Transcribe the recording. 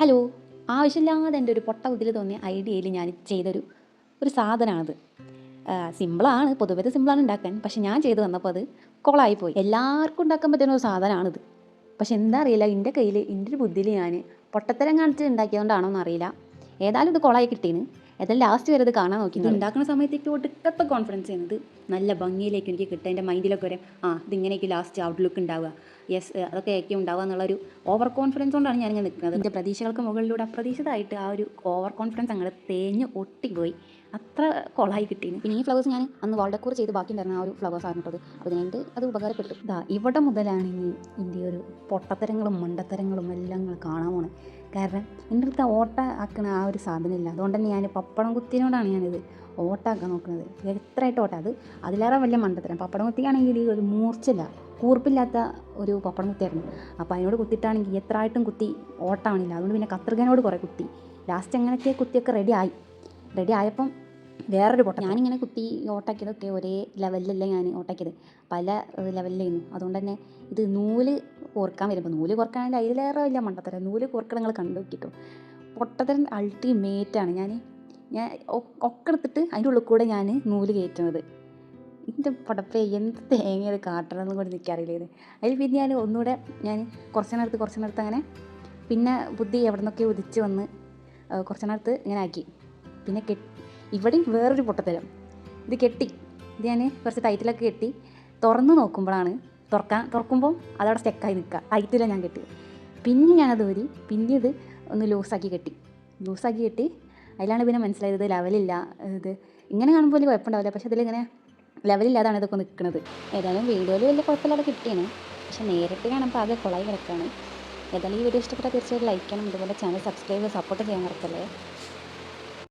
Hello, ആവശ്യമില്ലാതെ എൻ്റെ ഒരു പൊട്ട ബുദ്ധിയിൽ തോന്നിയ ഐഡിയയിൽ ഞാൻ ഒരു സാധനമാണത്. സിമ്പിളാണ്, പൊതുവെ സിമ്പിളാണ് ഉണ്ടാക്കാൻ. പക്ഷെ ഞാൻ ചെയ്ത് വന്നപ്പോൾ അത് കൊളായിപ്പോയി. എല്ലാവർക്കും ഉണ്ടാക്കാൻ പറ്റുന്ന ഒരു സാധനമാണിത്. പക്ഷെ എന്താ അറിയില്ല, എൻ്റെ കയ്യിൽ എൻ്റെ ഒരു ബുദ്ധിയിൽ ഞാൻ പൊട്ടത്തരം കാണിച്ച് ഉണ്ടാക്കിയതുകൊണ്ടാണോ എന്നറിയില്ല. ഏതായാലും ഇത് കൊളായി കിട്ടീന്. ഏതായാലും ലാസ്റ്റ് വരെ ഇത് കാണാൻ നോക്കി. ഇത് ഉണ്ടാക്കുന്ന സമയത്തേക്ക് ഒടുക്കത്തെ കോൺഫിഡൻസ് ചെയ്യുന്നത് നല്ല ഭംഗിയിലേക്ക് എനിക്ക് കിട്ടുക. എൻ്റെ മൈൻഡിലൊക്കെ വരെ ഇതിങ്ങനെയൊക്കെ ലാസ്റ്റ് ഔട്ട്ലുക്ക് ഉണ്ടാവുക, യെസ് അതൊക്കെ ആയിരിക്കും ഉണ്ടാവുക എന്നുള്ളൊരു ഓവർ കോൺഫിഡൻസ് കൊണ്ടാണ് ഞാനിങ്ങനെ നിൽക്കുന്നത്. എൻ്റെ പ്രതീക്ഷകൾക്ക് മുകളിലൂടെ അപ്രതീക്ഷിതമായിട്ട് ആ ഒരു ഓവർ കോൺഫിഡൻസ് അങ്ങനെ തേഞ്ഞ് ഒട്ടിപ്പോയി. അത്ര കൊളായി കിട്ടീന്. പിന്നെ ഈ ഫ്ലവേഴ്സ് ഞാൻ അന്ന് വേൾഡ് ഡെക്കോർ ചെയ്ത് ബാക്കി ഉണ്ടായിരുന്ന ആ ഒരു ഫ്ലവേഴ്സ് ആയിരുന്നത്. അതിനായിട്ട് അത് ഉപകാരപ്പെട്ടു. ഇവിടെ മുതലാണ് ഇനി എൻ്റെ ഒരു പൊട്ടത്തരങ്ങളും മണ്ടത്തരങ്ങളും എല്ലാം കാണാൻ പോണത്. കാരണം എൻ്റെ അടുത്ത് ഓട്ട ആക്കണ ആ ഒരു സാധനമില്ല. അതുകൊണ്ട് തന്നെ ഞാൻ പപ്പടം കുത്തിനോടാണ് ഞാനിത് ഓട്ടാക്കാൻ നോക്കുന്നത്. എത്രയായിട്ട് ഓട്ട അതിലേറെ വലിയ മണ്ടത്തരം. പപ്പടം കുത്തിയാണെങ്കിൽ ഒരു മൂർച്ചയില്ല, കൂർപ്പില്ലാത്ത ഒരു പപ്പടം കുത്തിയായിരുന്നു. അപ്പോൾ അതിനോട് കുത്തിയിട്ടാണെങ്കിൽ എത്രയായിട്ടും കുത്തി ഓട്ടാവണില്ല. അതുകൊണ്ട് പിന്നെ കത്രികനോട് കുറേ കുത്തി. ലാസ്റ്റ് അങ്ങനെയൊക്കെ കുത്തിയൊക്കെ റെഡി ആയപ്പം വേറൊരു പൊട്ടം. ഞാനിങ്ങനെ കുത്തി ഓട്ടാക്കിയതൊക്കെ ഒരേ ലെവലിലല്ല ഞാൻ ഓട്ടാക്കിയത്, പല ലെവലിലായിരുന്നു. അതുകൊണ്ട് തന്നെ ഇത് നൂല് കോർക്കാൻ വരുമ്പോൾ നൂല് കോർക്കാണെങ്കിൽ അതിലേറെ വലിയ മണ്ടത്തരം. നൂല് കോർക്കണം നിങ്ങൾ കണ്ടു നോക്കിയിട്ടു. പൊട്ടത്തരം അൾട്ടിമേറ്റാണ്. ഞാൻ ഒക്കെ എടുത്തിട്ട് അതിൻ്റെ ഉള്ളിൽ കൂടെ ഞാൻ നൂല് കയറ്റുന്നത്. ഇതിൻ്റെ പടപ്പേ എന്ത് തേങ്ങ അത് കാട്ടണമെന്നും കൂടി എനിക്കറിയില്ല. അതിൽ പിന്നെ ഞാൻ ഒന്നുകൂടെ കുറച്ച് നേരത്ത് അങ്ങനെ പിന്നെ ബുദ്ധി എവിടെ നിന്നൊക്കെ ഉദിച്ച് വന്ന് കുറച്ച് നേരത്ത് ഇങ്ങനെ ആക്കി. പിന്നെ ഇവിടെയും വേറൊരു പൊട്ടത്തരം. ഇത് ഞാൻ കുറച്ച് ടൈറ്റിലൊക്കെ കെട്ടി തുറന്ന് നോക്കുമ്പോഴാണ് തുറക്കുമ്പോൾ അതവിടെ സ്റ്റെക്കായി നിൽക്കുക. ടൈറ്റിലാണ് ഞാൻ കെട്ടി. പിന്നെ ഞാനത് ഊരി പിന്നെ ഇത് ഒന്ന് ലൂസാക്കി കെട്ടി. അതിലാണ് പിന്നെ മനസ്സിലായത് ഇത് ലെവലില്ല. ഇത് ഇങ്ങനെ കാണുമ്പോൾ വലിയ കുഴപ്പമുണ്ടാവില്ല, പക്ഷെ അതിലിങ്ങനെ ലെവലില്ലാതാണ് ഇതൊക്കെ നിൽക്കുന്നത്. ഏതായാലും വീഡിയോയിൽ വലിയ കുഴപ്പമില്ലാതെ കിട്ടിയാണ്, പക്ഷെ നേരിട്ട് കാണുമ്പോൾ ആകെ കൊളായി കിടക്കുകയാണ്. ഏതായാലും ഈ വീഡിയോ ഇഷ്ടപ്പെട്ടാൽ തീർച്ചയായിട്ടും ലൈക്ക് ചെയ്യണം. അതുപോലെ ചാനൽ സബ്സ്ക്രൈബ് സപ്പോർട്ട് ചെയ്യാൻ മറക്കല്ലേ.